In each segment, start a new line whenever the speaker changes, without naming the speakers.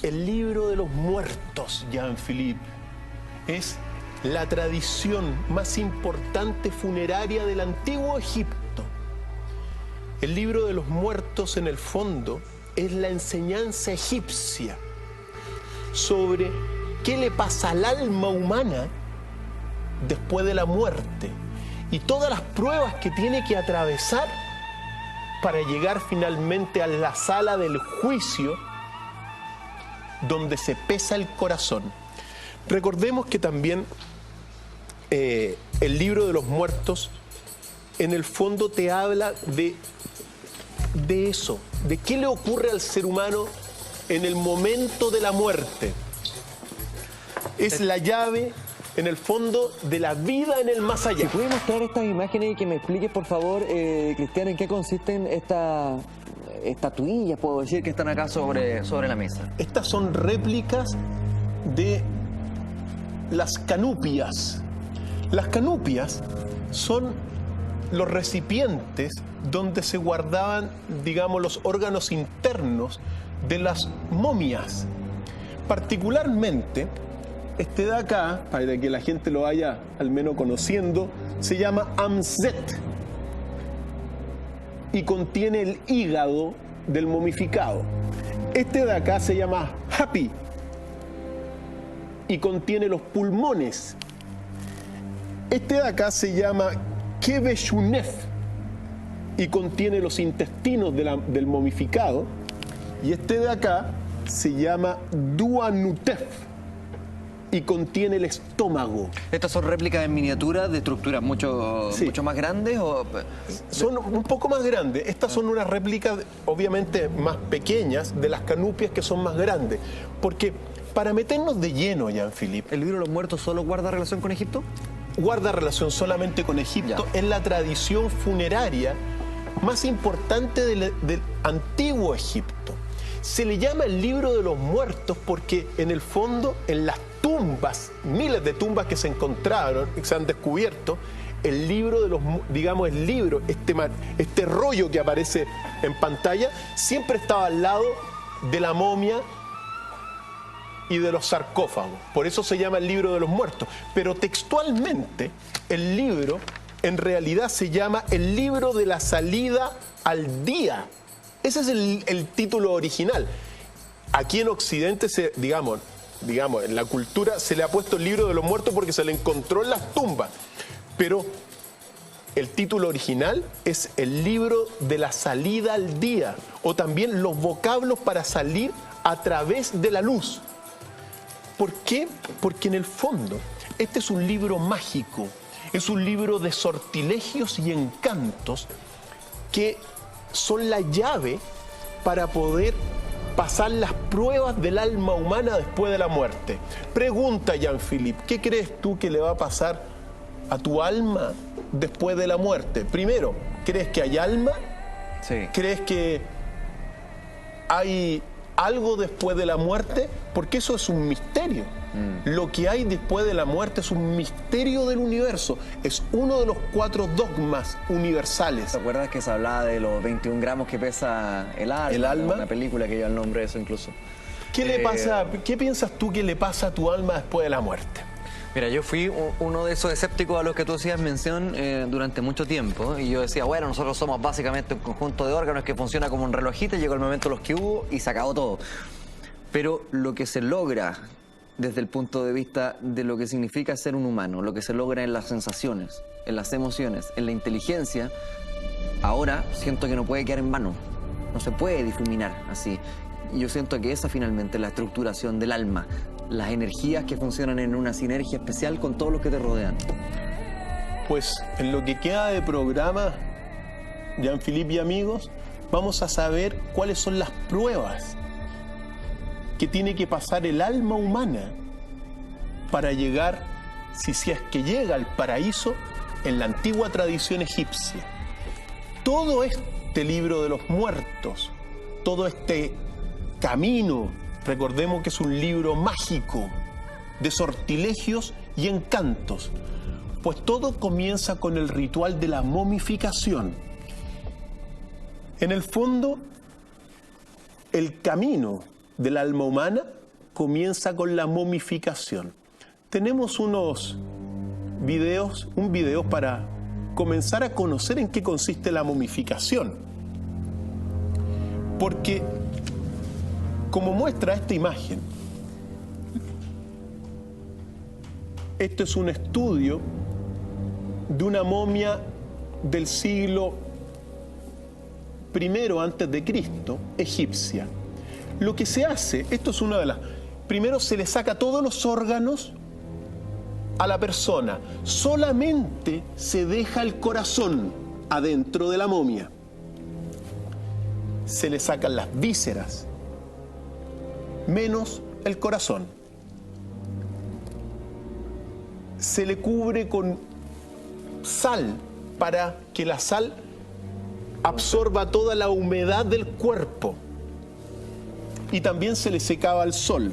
El libro de los muertos, Jean-Philippe, es la tradición más importante funeraria del antiguo Egipto. El libro de los muertos, en el fondo, es la enseñanza egipcia sobre qué le pasa al alma humana después de la muerte y todas las pruebas que tiene que atravesar para llegar finalmente a la sala del juicio, donde se pesa el corazón. Recordemos que también el libro de los muertos en el fondo te habla de eso, de qué le ocurre al ser humano en el momento de la muerte. Es la llave, en el fondo, de la vida en el más allá.
Si puedes mostrar estas imágenes y que me expliques, por favor, Cristian, en qué consisten estas estatuillas, puedo decir, que están acá sobre la mesa.
Estas son réplicas de las canupias. Las canupias son los recipientes donde se guardaban, digamos, los órganos internos de las momias. Particularmente, este de acá, para que la gente lo vaya al menos conociendo, se llama Amzet y contiene el hígado del momificado. Este de acá se llama Hapi y contiene los pulmones. Este de acá se llama Kebeshunef y contiene los intestinos del momificado. Y este de acá se llama Duanutef y contiene el estómago.
¿Estas son réplicas en miniatura de estructuras mucho más grandes?
Son un poco más grandes. Estas son unas réplicas, obviamente, más pequeñas de las canupias, que son más grandes. Porque, para meternos de lleno, Jean-Philippe,
¿el libro de los muertos solo guarda relación con Egipto?
Guarda relación solamente con Egipto. Es la tradición funeraria más importante del antiguo Egipto. Se le llama el libro de los muertos porque, en el fondo, en las tumbas, miles de tumbas que se encontraron, que se han descubierto, el libro de los, digamos, el libro, este rollo que aparece en pantalla, siempre estaba al lado de la momia y de los sarcófagos. Por eso se llama el libro de los muertos. Pero textualmente, el libro en realidad se llama el libro de la salida al día. Ese es el título original. Aquí en Occidente, digamos, en la cultura se le ha puesto el libro de los muertos porque se le encontró en las tumbas. Pero el título original es el libro de la salida al día, o también los vocablos para salir a través de la luz. ¿Por qué? Porque en el fondo este es un libro mágico, es un libro de sortilegios y encantos que son la llave para poder pasar las pruebas del alma humana después de la muerte. Pregunta, Jean-Philippe, ¿qué crees tú que le va a pasar a tu alma después de la muerte? Primero, ¿crees que hay alma?
Sí.
¿Crees que hay algo después de la muerte? Porque eso es un misterio. Lo que hay después de la muerte es un misterio del universo. Es uno de los 4 dogmas universales.
¿Te acuerdas que se hablaba de los 21 gramos que pesa el alma?
El alma.
Una película que lleva el nombre de eso incluso.
¿Qué le pasa? ¿Qué piensas tú que le pasa a tu alma después de la muerte?
Mira, yo fui uno de esos escépticos a los que tú hacías mención durante mucho tiempo, y yo decía, bueno, nosotros somos básicamente un conjunto de órganos que funciona como un relojito, y llegó el momento de los que hubo y se acabó todo. Pero lo que se logra desde el punto de vista de lo que significa ser un humano, lo que se logra en las sensaciones, en las emociones, en la inteligencia, ahora siento que no puede quedar en vano, no se puede difuminar así. Y yo siento que esa finalmente es la estructuración del alma, las energías que funcionan en una sinergia especial con todos los que te rodean.
Pues en lo que queda de programa, Jean-Philippe y amigos, vamos a saber cuáles son las pruebas que tiene que pasar el alma humana para llegar, si es que llega al paraíso, en la antigua tradición egipcia. Todo este libro de los muertos, todo este camino, recordemos que es un libro mágico de sortilegios y encantos, pues todo comienza con el ritual de la momificación. En el fondo, el camino del alma humana comienza con la momificación. Tenemos unos videos, un video para comenzar a conocer en qué consiste la momificación. Porque, como muestra esta imagen, esto es un estudio de una momia del siglo I antes de Cristo, egipcia. Lo que se hace, esto es una de las... Primero se le saca todos los órganos a la persona. Solamente se deja el corazón adentro de la momia. Se le sacan las vísceras, menos el corazón. Se le cubre con sal para que la sal absorba toda la humedad del cuerpo. Y también se le secaba al sol.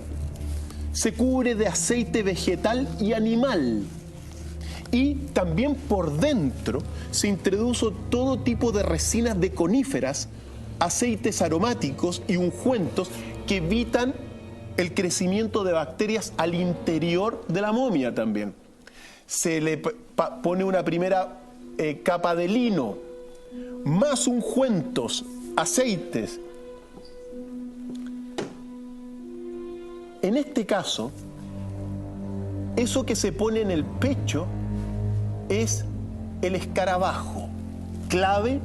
Se cubre de aceite vegetal y animal. Y también por dentro se introdujo todo tipo de resinas de coníferas, aceites aromáticos y ungüentos que evitan el crecimiento de bacterias al interior de la momia también. Se le pone una primera capa de lino, más ungüentos, aceites. En este caso, eso que se pone en el pecho es el escarabajo, clave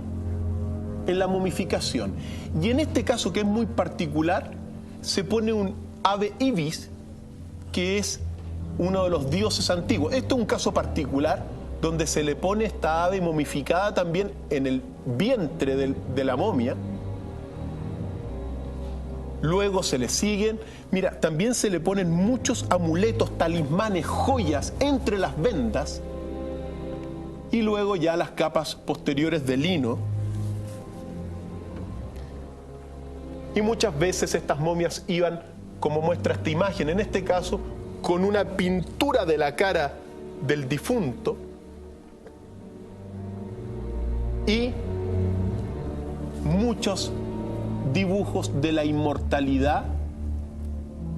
en la momificación. Y en este caso, que es muy particular, se pone un ave ibis, que es uno de los dioses antiguos. Esto es un caso particular donde se le pone esta ave momificada también en el vientre de la momia. Luego se le siguen, mira, también se le ponen muchos amuletos, talismanes, joyas entre las vendas. Y luego ya las capas posteriores de lino. Y muchas veces estas momias iban, como muestra esta imagen, en este caso, con una pintura de la cara del difunto y muchos dibujos de la inmortalidad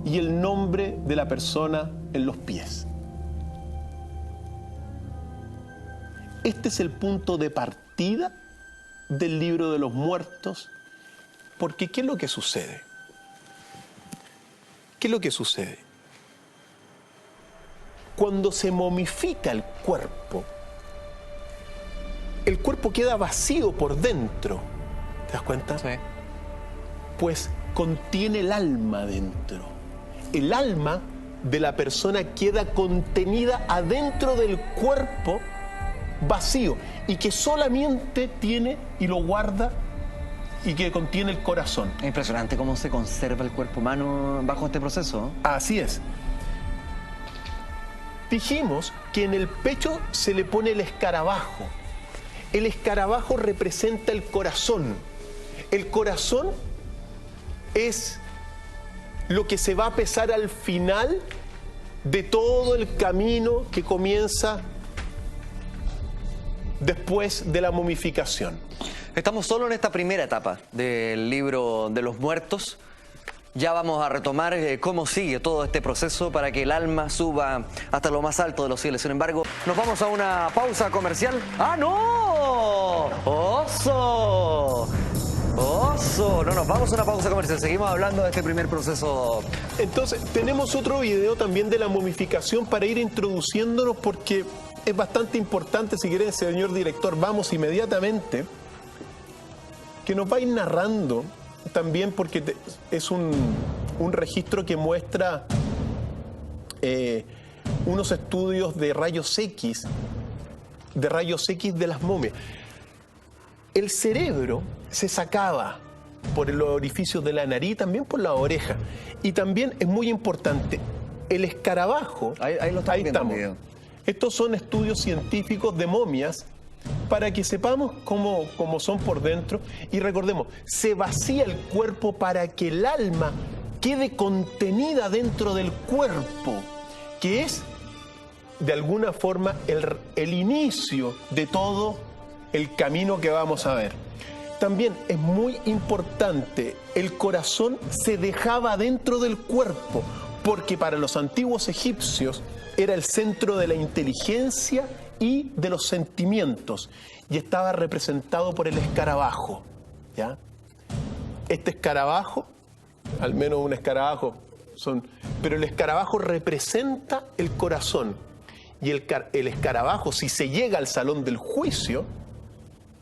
y el nombre de la persona en los pies. Este es el punto de partida del libro de los muertos, porque ¿qué es lo que sucede? ¿Qué es lo que sucede? Cuando se momifica el cuerpo queda vacío por dentro. ¿Te das cuenta?
Sí.
Pues contiene el alma dentro. El alma de la persona queda contenida adentro del cuerpo vacío y que solamente tiene y lo guarda y que contiene el corazón.
Es impresionante cómo se conserva el cuerpo humano bajo este proceso.
Así es. Dijimos que en el pecho se le pone el escarabajo. El escarabajo representa el corazón. El corazón es lo que se va a pesar al final de todo el camino que comienza después de la momificación.
Estamos solo en esta primera etapa del libro de los muertos. Ya vamos a retomar cómo sigue todo este proceso para que el alma suba hasta lo más alto de los cielos. Sin embargo, nos vamos a una pausa comercial. ¡Ah, no! ¡Oso! ¡Oso! No nos vamos a una pausa comercial. Seguimos hablando de este primer proceso.
Entonces, tenemos otro video también de la momificación para ir introduciéndonos porque es bastante importante. Si quiere, señor director, vamos inmediatamente. Que nos va a ir narrando también porque es un registro que muestra unos estudios de rayos X de las momias. El cerebro se sacaba por el orificio de la nariz, también por la oreja. Y también es muy importante, el escarabajo,
Ahí lo estamos viendo
estamos.
en el video.
Estos son estudios científicos de momias para que sepamos cómo son por dentro y recordemos, se vacía el cuerpo para que el alma quede contenida dentro del cuerpo, que es de alguna forma el inicio de todo el camino que vamos a ver. también es muy importante, el corazón se dejaba dentro del cuerpo, porque para los antiguos egipcios era el centro de la inteligencia y de los sentimientos, y estaba representado por el escarabajo, ¿ya? Este escarabajo, al menos un escarabajo, pero el escarabajo representa el corazón, y el escarabajo, si se llega al salón del juicio,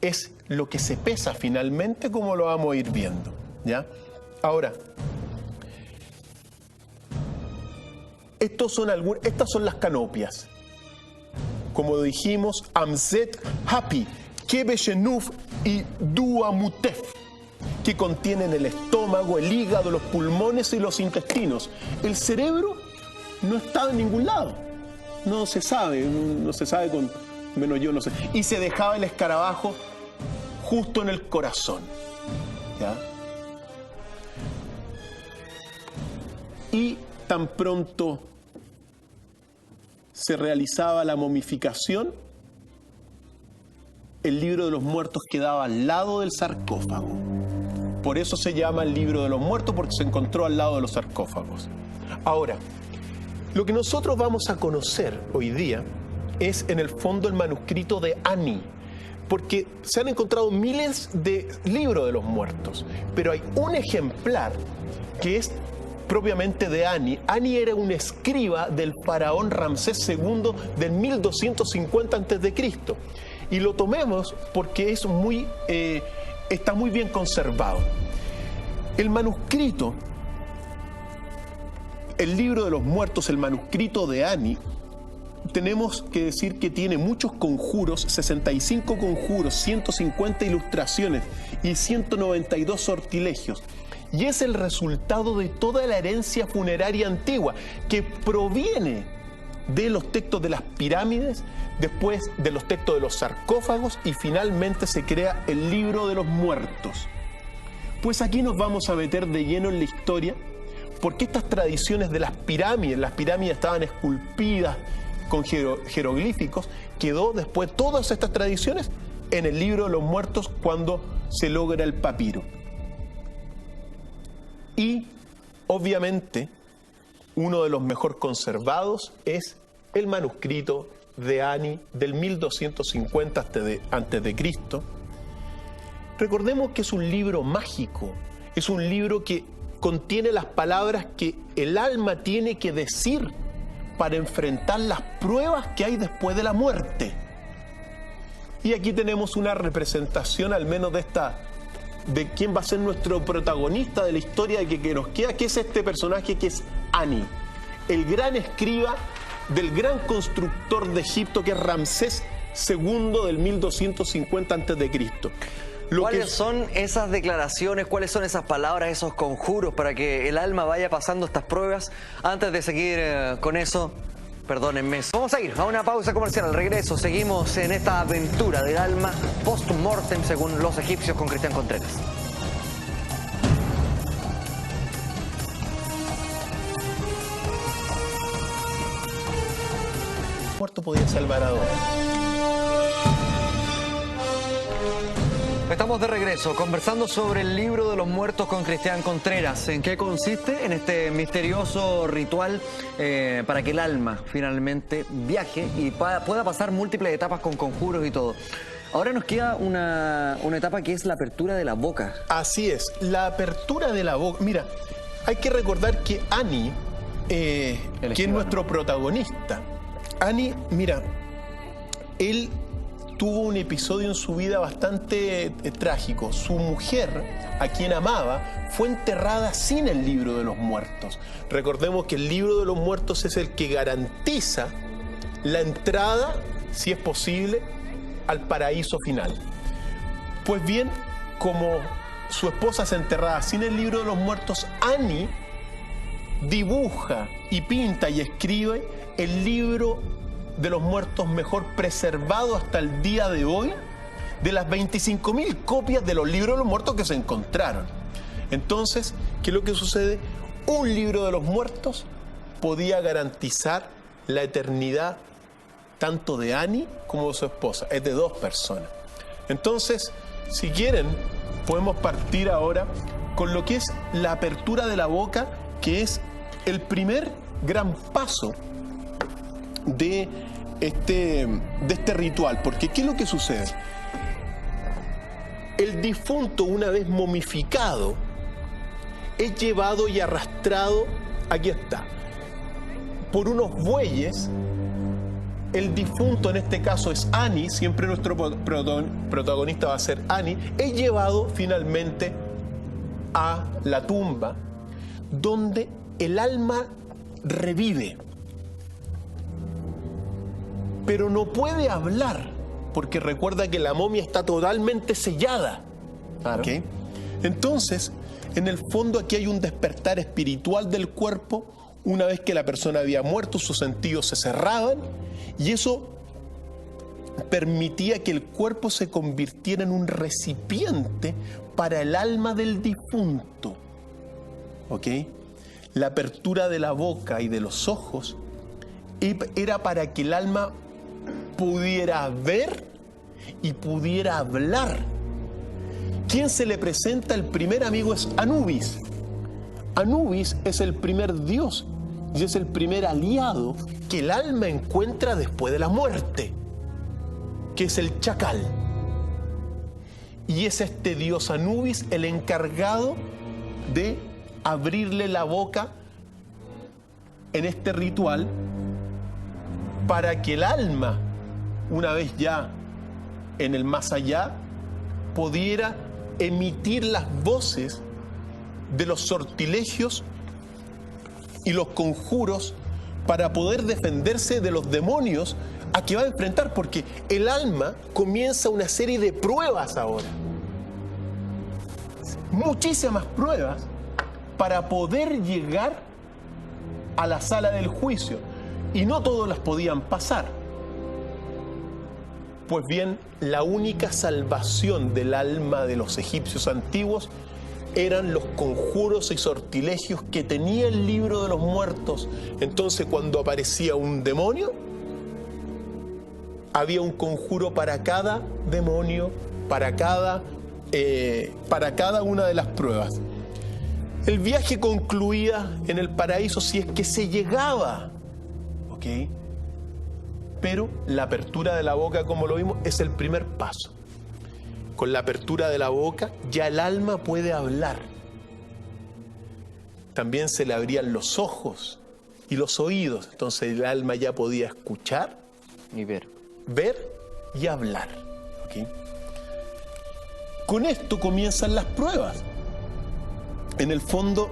es lo que se pesa finalmente, como lo vamos a ir viendo, ¿ya? Ahora, estas son las canopias. Como dijimos, Amzet Hapi, Kebeshenuf y Duamutef, que contienen el estómago, el hígado, los pulmones y los intestinos. El cerebro no está en ningún lado. No se sabe menos yo no sé. Y se dejaba el escarabajo justo en el corazón, ¿ya? Y tan pronto se realizaba la momificación, el libro de los muertos quedaba al lado del sarcófago. Por eso se llama el libro de los muertos, porque se encontró al lado de los sarcófagos. Ahora, lo que nosotros vamos a conocer hoy día es en el fondo el manuscrito de Ani, porque se han encontrado miles de libros de los muertos, pero hay un ejemplar que es propiamente de Ani. Ani era un escriba del faraón Ramsés II del 1250 a.C. Y lo tomemos porque está muy bien conservado. El manuscrito, el libro de los muertos, el manuscrito de Ani, tenemos que decir que tiene muchos conjuros, 65 conjuros, 150 ilustraciones y 192 sortilegios. Y es el resultado de toda la herencia funeraria antigua, que proviene de los textos de las pirámides, después de los textos de los sarcófagos, y finalmente se crea el libro de los muertos. Pues aquí nos vamos a meter de lleno en la historia, porque estas tradiciones de las pirámides estaban esculpidas con jeroglíficos, quedó después todas estas tradiciones en el libro de los muertos cuando se logra el papiro. Y obviamente uno de los mejor conservados es el manuscrito de Ani del 1250 a.C. Recordemos que es un libro mágico, es un libro que contiene las palabras que el alma tiene que decir para enfrentar las pruebas que hay después de la muerte. Y aquí tenemos una representación al menos de quién va a ser nuestro protagonista de la historia que nos queda, que es este personaje que es Ani, el gran escriba del gran constructor de Egipto, que es Ramsés II del 1250 a.C.
¿Cuáles son esas declaraciones, cuáles son esas palabras, esos conjuros para que el alma vaya pasando estas pruebas? Antes de seguir con eso, perdónenme. Vamos a ir a una pausa comercial. Al regreso seguimos en esta aventura del alma post-mortem según los egipcios con Cristian Contreras.
El muerto podía salvar a dos.
Estamos de regreso conversando sobre el libro de los muertos con Cristian Contreras. ¿En qué consiste? En este misterioso ritual para que el alma finalmente viaje y pueda pasar múltiples etapas con conjuros y todo. Ahora nos queda una etapa que es la apertura de la boca.
Así es, la apertura de la boca. Mira, hay que recordar que Ani, que es nuestro protagonista, Ani, mira, él tuvo un episodio en su vida bastante trágico. Su mujer, a quien amaba, fue enterrada sin el libro de los muertos. Recordemos que el libro de los muertos es el que garantiza la entrada, si es posible, al paraíso final. Pues bien, como su esposa es enterrada sin el libro de los muertos, Ani dibuja y pinta y escribe el libro de los muertos mejor preservado hasta el día de hoy, de las 25.000 copias de los libros de los muertos que se encontraron. Entonces, ¿qué es lo que sucede? Un libro de los muertos podía garantizar la eternidad tanto de Ani como de su esposa. Es de dos personas. Entonces, si quieren, podemos partir ahora con lo que es la apertura de la boca, que es el primer gran paso de este ritual. Porque ¿qué es lo que sucede? El difunto, una vez momificado, es llevado y arrastrado, aquí está, por unos bueyes. El difunto, en este caso es Ani, siempre nuestro protagonista va a ser Ani, es llevado finalmente a la tumba, donde el alma revive, pero no puede hablar, porque recuerda que la momia está totalmente sellada.
Claro.
¿Okay? Entonces, en el fondo aquí hay un despertar espiritual del cuerpo. Una vez que la persona había muerto, sus sentidos se cerraban y eso permitía que el cuerpo se convirtiera en un recipiente para el alma del difunto. ¿Ok? La apertura de la boca y de los ojos era para que el alma pudiera ver y pudiera hablar. ¿Quién se le presenta? El primer amigo es Anubis. Anubis es el primer dios y es el primer aliado que el alma encuentra después de la muerte, que es el chacal. Y es este dios Anubis el encargado de abrirle la boca en este ritual para que el alma, una vez ya en el más allá, pudiera emitir las voces de los sortilegios y los conjuros para poder defenderse de los demonios a que va a enfrentar, porque el alma comienza una serie de pruebas ahora, muchísimas pruebas para poder llegar a la sala del juicio, y no todos las podían pasar. Pues bien, la única salvación del alma de los egipcios antiguos eran los conjuros y sortilegios que tenía el libro de los muertos. Entonces, cuando aparecía un demonio, había un conjuro para cada demonio, para cada una de las pruebas. El viaje concluía en el paraíso si es que se llegaba, ¿ok? Pero la apertura de la boca, como lo vimos, es el primer paso. Con la apertura de la boca ya el alma puede hablar. También se le abrían los ojos y los oídos. Entonces el alma ya podía escuchar
Y ver.
y hablar. ¿Okay? Con esto comienzan las pruebas. En el fondo,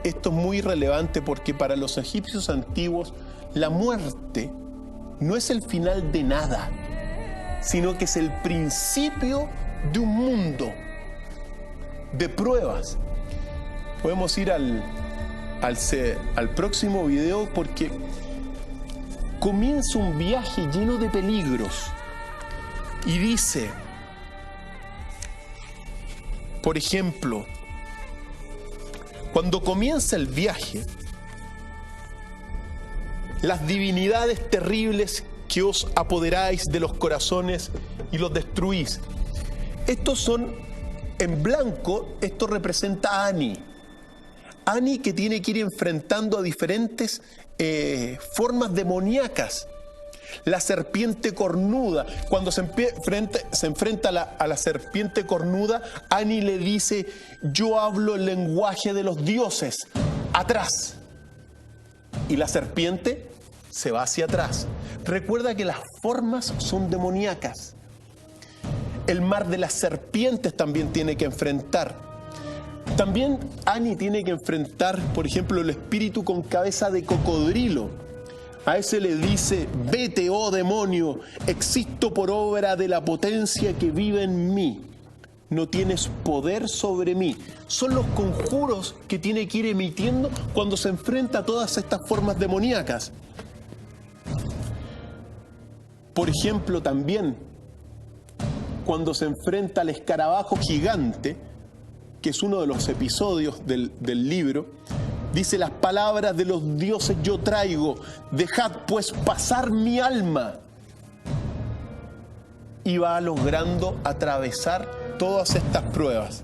esto es muy relevante porque para los egipcios antiguos la muerte no es el final de nada, sino que es el principio de un mundo de pruebas. Podemos ir al próximo video porque comienza un viaje lleno de peligros. Y dice, por ejemplo, cuando comienza el viaje, las divinidades terribles que os apoderáis de los corazones y los destruís. Estos son en blanco, esto representa a Ani. Ani, que tiene que ir enfrentando a diferentes formas demoníacas. La serpiente cornuda, cuando se enfrenta a la serpiente cornuda, Ani le dice: yo hablo el lenguaje de los dioses, atrás. Y la serpiente se va hacia atrás. Recuerda que las formas son demoníacas. El mar de las serpientes también tiene que enfrentar. También Ani tiene que enfrentar, por ejemplo, el espíritu con cabeza de cocodrilo. A ese le dice: vete, oh demonio, existo por obra de la potencia que vive en mí. No tienes poder sobre mí. Son los conjuros que tiene que ir emitiendo cuando se enfrenta a todas estas formas demoníacas. Por ejemplo, también cuando se enfrenta al escarabajo gigante, que es uno de los episodios del libro, dice: las palabras de los dioses yo traigo, dejad pues pasar mi alma. Y va logrando atravesar todas estas pruebas.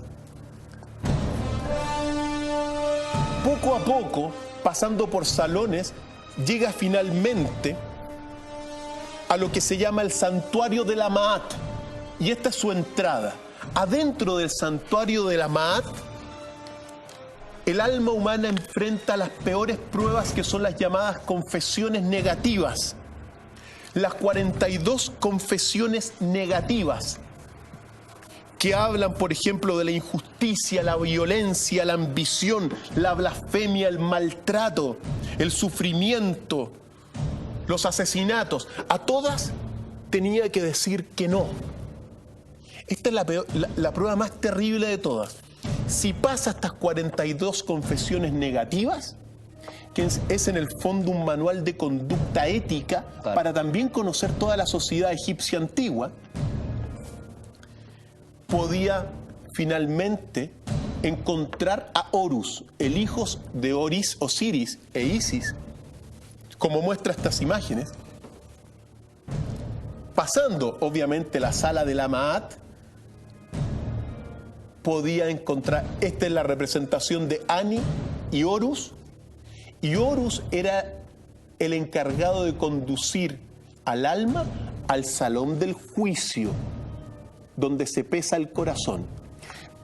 Poco a poco, pasando por salones, llega finalmente a lo que se llama el santuario de la Ma'at. Y esta es su entrada. Adentro del santuario de la Ma'at, el alma humana enfrenta las peores pruebas, que son las llamadas confesiones negativas. Las 42 confesiones negativas, que hablan, por ejemplo, de la injusticia, la violencia, la ambición, la blasfemia, el maltrato, el sufrimiento, los asesinatos. A todas tenía que decir que no. Esta es la prueba más terrible de todas. Si pasa estas 42 confesiones negativas, que es en el fondo un manual de conducta ética, claro, para también conocer toda la sociedad egipcia antigua, podía finalmente encontrar a Horus, el hijo de Osiris e Isis, como muestra estas imágenes, pasando obviamente la sala de la Ma'at. Podía encontrar, esta es la representación de Ani y Horus era el encargado de conducir al alma al salón del juicio, donde se pesa el corazón.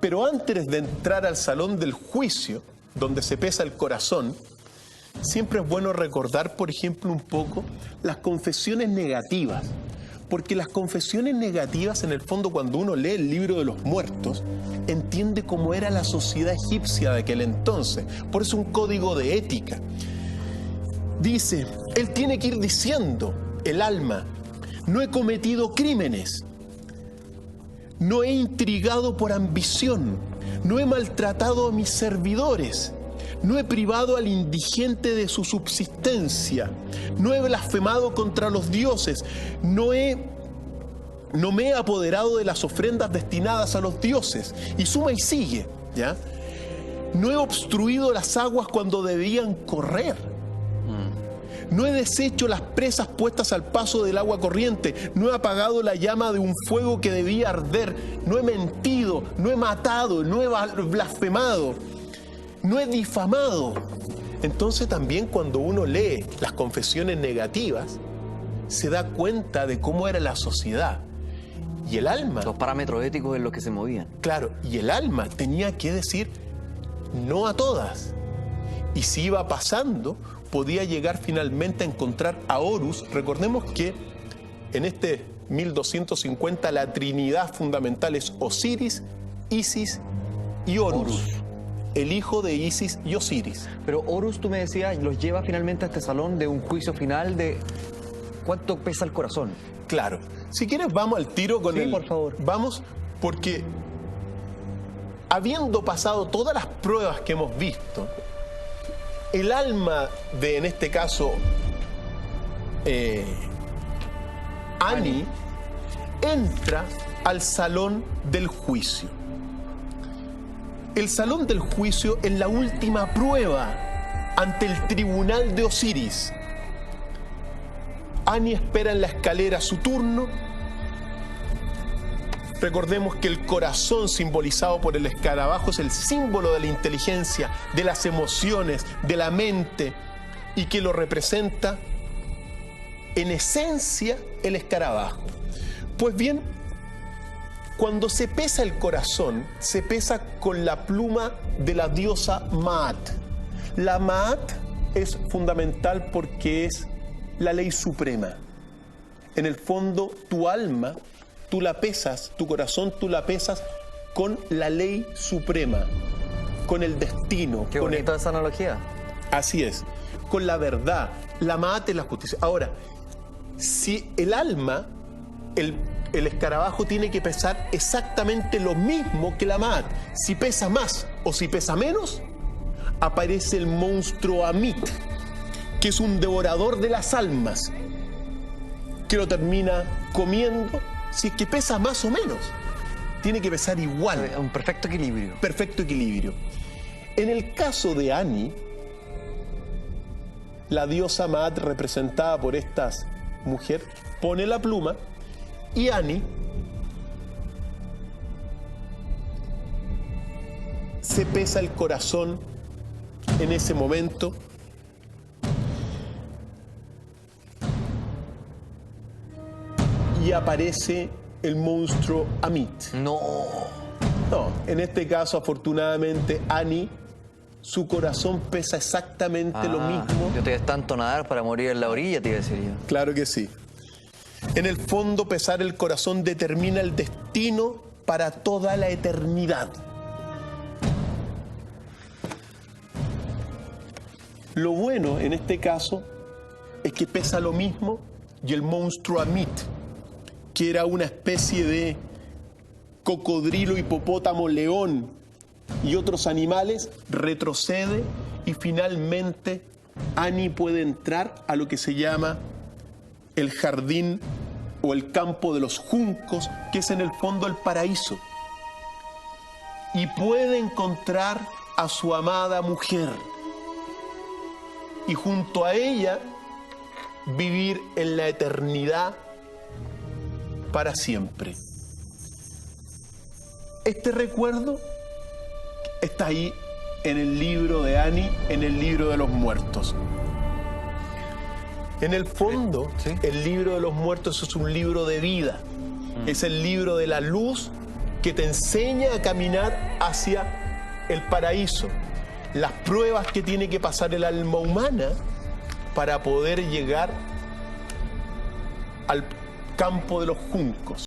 Pero antes de entrar al salón del juicio, donde se pesa el corazón, siempre es bueno recordar, por ejemplo, un poco las confesiones negativas. Porque las confesiones negativas, en el fondo, cuando uno lee el libro de los muertos, entiende cómo era la sociedad egipcia de aquel entonces. Por eso un código de ética. Dice, él tiene que ir diciendo, el alma, no he cometido crímenes, no he intrigado por ambición, no he maltratado a mis servidores, no he privado al indigente de su subsistencia, no he blasfemado contra los dioses, no me he apoderado de las ofrendas destinadas a los dioses. Y suma y sigue, ¿ya? No he obstruido las aguas cuando debían correr. No he deshecho las presas puestas al paso del agua corriente. No he apagado la llama de un fuego que debía arder. No he mentido, no he matado, no he blasfemado, no he difamado. Entonces también cuando uno lee las confesiones negativas, se da cuenta de cómo era la sociedad. Y el alma...
Los parámetros éticos en los que se movían.
Claro, y el alma tenía que decir no a todas. Y si iba pasando, podía llegar finalmente a encontrar a Horus. Recordemos que en este 1250 la trinidad fundamental es Osiris, Isis y Horus. El hijo de Isis y Osiris.
Pero Horus, tú me decías, los lleva finalmente a este salón de un juicio final de cuánto pesa el corazón.
Claro. Si quieres vamos al tiro con
por favor.
Vamos, porque habiendo pasado todas las pruebas que hemos visto, el alma de, en este caso, Ani, entra al salón del juicio. El salón del juicio es la última prueba ante el tribunal de Osiris. Ani espera en la escalera su turno. Recordemos que el corazón simbolizado por el escarabajo es el símbolo de la inteligencia, de las emociones, de la mente, y que lo representa en esencia el escarabajo. Pues bien, cuando se pesa el corazón, se pesa con la pluma de la diosa Ma'at. La Ma'at es fundamental porque es la ley suprema. En el fondo, tu alma, tú la pesas, tu corazón tú la pesas con la ley suprema, con el destino.
Qué bonita esa analogía.
Así es, con la verdad. La Ma'at es la justicia. Ahora, si el alma, el escarabajo tiene que pesar exactamente lo mismo que la Ma'at. Si pesa más o si pesa menos, aparece el monstruo Amit, que es un devorador de las almas, que lo termina comiendo. Si es que pesa más o menos, tiene que pesar igual.
Un perfecto equilibrio.
Perfecto equilibrio. En el caso de Ani, la diosa Ma'at, representada por esta mujer, pone la pluma y Ani se pesa el corazón en ese momento. Y aparece el monstruo Amit.
No.
No, en este caso, afortunadamente, Annie, su corazón pesa exactamente lo mismo.
Yo te ves tanto nadar para morir en la orilla, te iba a decir yo.
Claro que sí. En el fondo, pesar el corazón determina el destino para toda la eternidad. Lo bueno en este caso es que pesa lo mismo y el monstruo Amit, que era una especie de cocodrilo, hipopótamo, león y otros animales, retrocede y finalmente Annie puede entrar a lo que se llama el jardín o el campo de los juncos, que es en el fondo el paraíso. Y puede encontrar a su amada mujer y junto a ella vivir en la eternidad para siempre. Este recuerdo está ahí en el libro de Annie, en el libro de los muertos. En el fondo,
¿Sí?
El libro de los muertos es un libro de vida. Es el libro de la luz que te enseña a caminar hacia el paraíso. Las pruebas que tiene que pasar el alma humana para poder llegar al campo de los juncos.